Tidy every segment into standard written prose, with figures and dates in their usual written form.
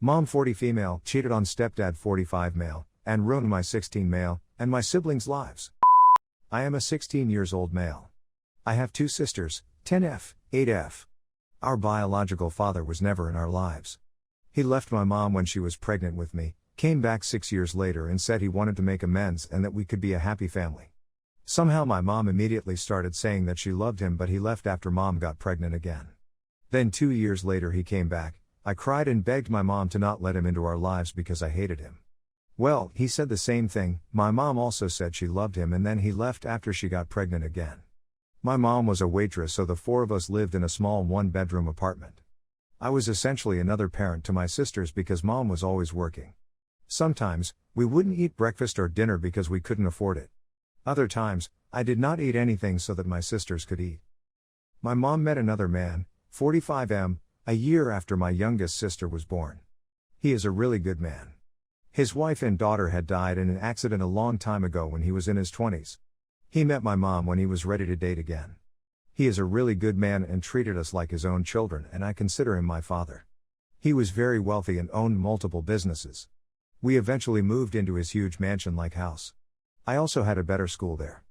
Mom 40 female, cheated on stepdad 45 male, and ruined my 16 male, and my siblings' lives. I am a 16 years old male. I have 2 sisters, 10F, 8F. Our biological father was never in our lives. He left my mom when she was pregnant with me, came back 6 years later and said he wanted to make amends and that we could be a happy family. Somehow my mom immediately started saying that she loved him, but he left after mom got pregnant again. Then 2 years later he came back. I cried and begged my mom to not let him into our lives because I hated him. Well, he said the same thing. My mom also said she loved him, and then he left after she got pregnant again. My mom was a waitress, so the 4 of us lived in a small 1-bedroom apartment. I was essentially another parent to my sisters because mom was always working. Sometimes, we wouldn't eat breakfast or dinner because we couldn't afford it. Other times, I did not eat anything so that my sisters could eat. My mom met another man, 45M, a year after my youngest sister was born. He is a really good man. His wife and daughter had died in an accident a long time ago when he was in his 20s. He met my mom when he was ready to date again. He is a really good man and treated us like his own children, and I consider him my father. He was very wealthy and owned multiple businesses. We eventually moved into his huge mansion-like house. I also had a better school there.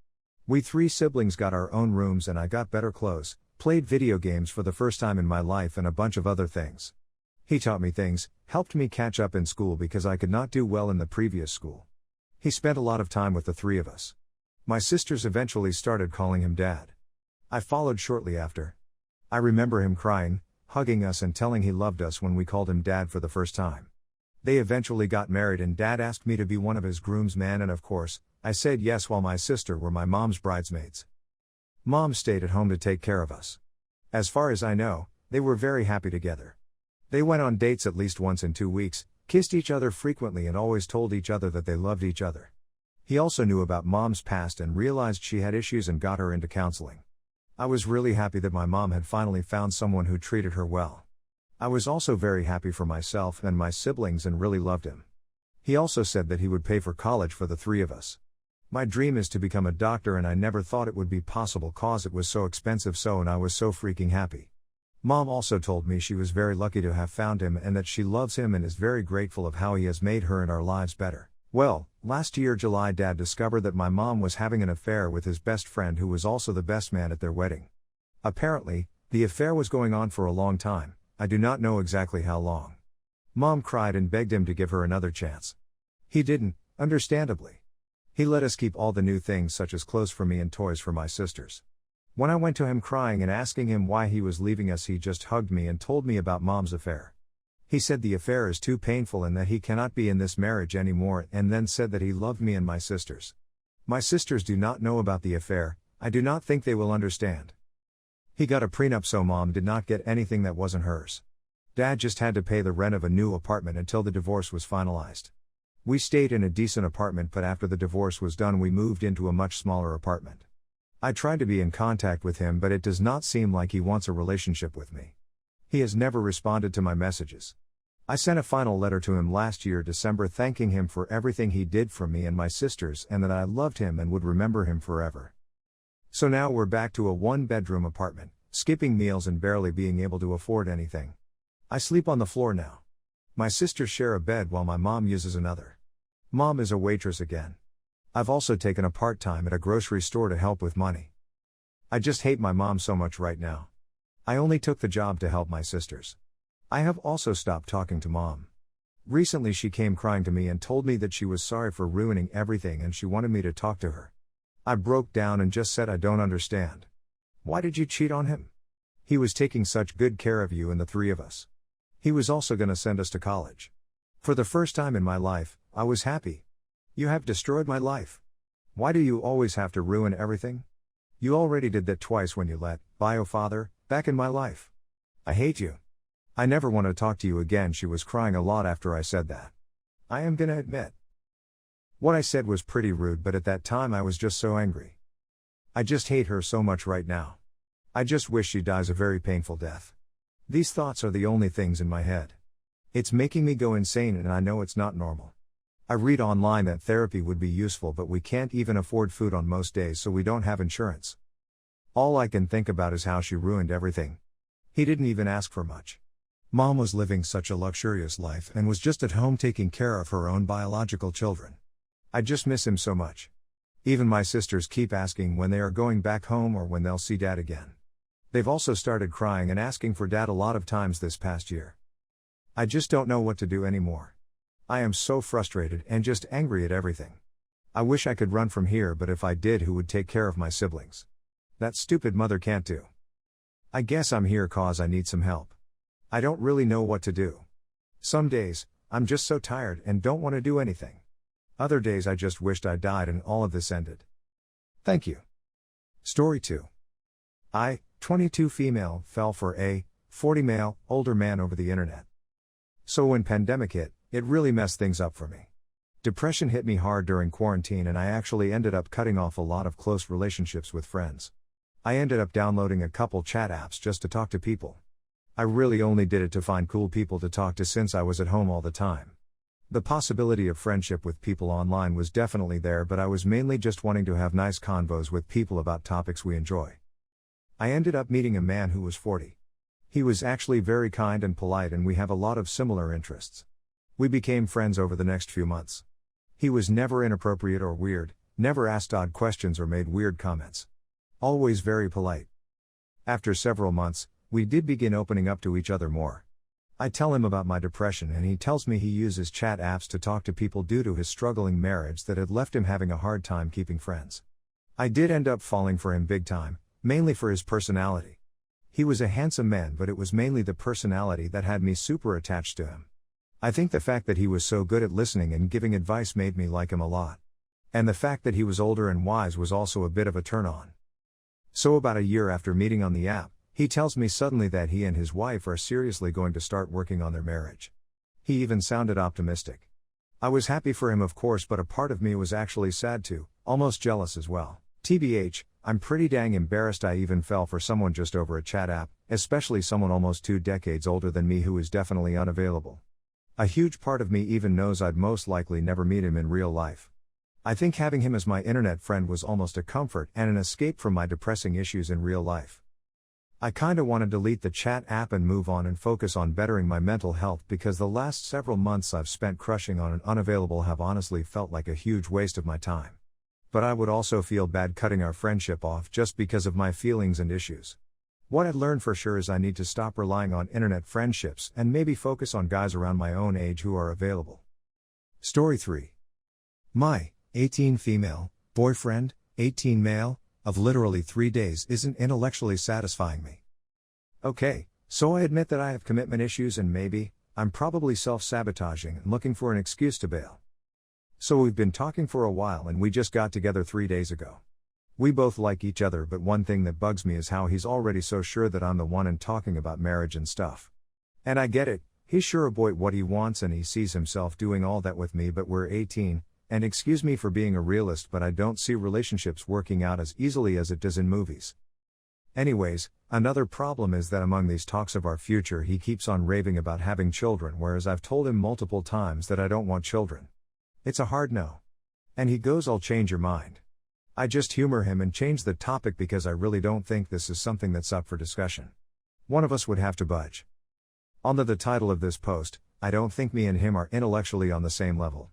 We 3 siblings got our own rooms and I got better clothes, played video games for the first time in my life, and a bunch of other things. He taught me things, helped me catch up in school because I could not do well in the previous school. He spent a lot of time with the 3 of us. My sisters eventually started calling him Dad. I followed shortly after. I remember him crying, hugging us and telling he loved us when we called him Dad for the first time. They eventually got married and Dad asked me to be one of his groomsmen, and of course, I said yes while my sister were my mom's bridesmaids. Mom stayed at home to take care of us. As far as I know, they were very happy together. They went on dates at least once in 2 weeks, kissed each other frequently and always told each other that they loved each other. He also knew about mom's past and realized she had issues and got her into counseling. I was really happy that my mom had finally found someone who treated her well. I was also very happy for myself and my siblings and really loved him. He also said that he would pay for college for the 3 of us. My dream is to become a doctor, and I never thought it would be possible cause it was so expensive, and I was so freaking happy. Mom also told me she was very lucky to have found him and that she loves him and is very grateful of how he has made her and our lives better. Well, last year July Dad discovered that my mom was having an affair with his best friend who was also the best man at their wedding. Apparently, the affair was going on for a long time, I do not know exactly how long. Mom cried and begged him to give her another chance. He didn't, understandably. He let us keep all the new things such as clothes for me and toys for my sisters. When I went to him crying and asking him why he was leaving us, he just hugged me and told me about mom's affair. He said the affair is too painful and that he cannot be in this marriage anymore, and then said that he loved me and my sisters. My sisters do not know about the affair, I do not think they will understand. He got a prenup, so mom did not get anything that wasn't hers. Dad just had to pay the rent of a new apartment until the divorce was finalized. We stayed in a decent apartment, but after the divorce was done we moved into a much smaller apartment. I tried to be in contact with him, but it does not seem like he wants a relationship with me. He has never responded to my messages. I sent a final letter to him last year December thanking him for everything he did for me and my sisters and that I loved him and would remember him forever. So now we're back to a 1-bedroom apartment, skipping meals and barely being able to afford anything. I sleep on the floor now. My sisters share a bed while my mom uses another. Mom is a waitress again. I've also taken a part-time at a grocery store to help with money. I just hate my mom so much right now. I only took the job to help my sisters. I have also stopped talking to mom. Recently she came crying to me and told me that she was sorry for ruining everything and she wanted me to talk to her. I broke down and just said I don't understand. Why did you cheat on him? He was taking such good care of you and the 3 of us. He was also gonna send us to college. For the first time in my life, I was happy. You have destroyed my life. Why do you always have to ruin everything? You already did that twice when you let bio father back in my life. I hate you. I never want to talk to you again. She was crying a lot after I said that. I am gonna admit. What I said was pretty rude, but at that time I was just so angry. I just hate her so much right now. I just wish she dies a very painful death. These thoughts are the only things in my head. It's making me go insane and I know it's not normal. I read online that therapy would be useful, but we can't even afford food on most days, so we don't have insurance. All I can think about is how she ruined everything. He didn't even ask for much. Mom was living such a luxurious life and was just at home taking care of her own biological children. I just miss him so much. Even my sisters keep asking when they are going back home or when they'll see Dad again. They've also started crying and asking for Dad a lot of times this past year. I just don't know what to do anymore. I am so frustrated and just angry at everything. I wish I could run from here, but if I did, who would take care of my siblings? That stupid mother can't do. I guess I'm here cause I need some help. I don't really know what to do. Some days, I'm just so tired and don't want to do anything. Other days I just wished I died and all of this ended. Thank you. Story 2. I, 22 female, fell for a 40 male, older man over the internet. So when pandemic hit, it really messed things up for me. Depression hit me hard during quarantine and I actually ended up cutting off a lot of close relationships with friends. I ended up downloading a couple chat apps just to talk to people. I really only did it to find cool people to talk to since I was at home all the time. The possibility of friendship with people online was definitely there, but I was mainly just wanting to have nice convos with people about topics we enjoy. I ended up meeting a man who was 40. He was actually very kind and polite and we have a lot of similar interests. We became friends over the next few months. He was never inappropriate or weird, never asked odd questions or made weird comments. Always very polite. After several months, we did begin opening up to each other more. I tell him about my depression and he tells me he uses chat apps to talk to people due to his struggling marriage that had left him having a hard time keeping friends. I did end up falling for him big time, mainly for his personality. He was a handsome man, but it was mainly the personality that had me super attached to him. I think the fact that he was so good at listening and giving advice made me like him a lot. And the fact that he was older and wise was also a bit of a turn on. So about a year after meeting on the app, he tells me suddenly that he and his wife are seriously going to start working on their marriage. He even sounded optimistic. I was happy for him, of course, but a part of me was actually sad too, almost jealous as well. TBH, I'm pretty dang embarrassed I even fell for someone just over a chat app, especially someone almost 2 decades older than me who is definitely unavailable. A huge part of me even knows I'd most likely never meet him in real life. I think having him as my internet friend was almost a comfort and an escape from my depressing issues in real life. I kinda want to delete the chat app and move on and focus on bettering my mental health, because the last several months I've spent crushing on an unavailable have honestly felt like a huge waste of my time. But I would also feel bad cutting our friendship off just because of my feelings and issues. What I'd learned for sure is I need to stop relying on internet friendships and maybe focus on guys around my own age who are available. Story 3. My 18 female boyfriend, 18 male, of literally 3 days isn't intellectually satisfying me. Okay, so I admit that I have commitment issues and maybe, I'm probably self-sabotaging and looking for an excuse to bail. So we've been talking for a while and we just got together 3 days ago. We both like each other, but one thing that bugs me is how he's already so sure that I'm the one and talking about marriage and stuff. And I get it, he's sure about what he wants and he sees himself doing all that with me, but we're 18, and excuse me for being a realist, but I don't see relationships working out as easily as it does in movies. Anyways, another problem is that among these talks of our future he keeps on raving about having children, whereas I've told him multiple times that I don't want children. It's a hard no. And he goes, "I'll change your mind." I just humor him and change the topic because I really don't think this is something that's up for discussion. One of us would have to budge. On the title of this post, I don't think me and him are intellectually on the same level.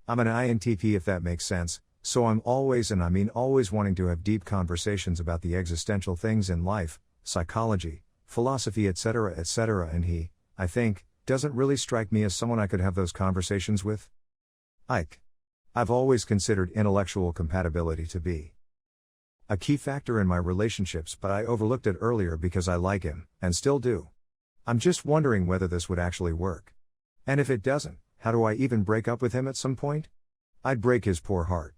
I'm an INTP, if that makes sense, so I'm always, and I mean always, wanting to have deep conversations about the existential things in life, psychology, philosophy, etc., and he, I think, doesn't really strike me as someone I could have those conversations with. I've always considered intellectual compatibility to be a key factor in my relationships, but I overlooked it earlier because I like him, and still do. I'm just wondering whether this would actually work. And if it doesn't, how do I even break up with him at some point? I'd break his poor heart.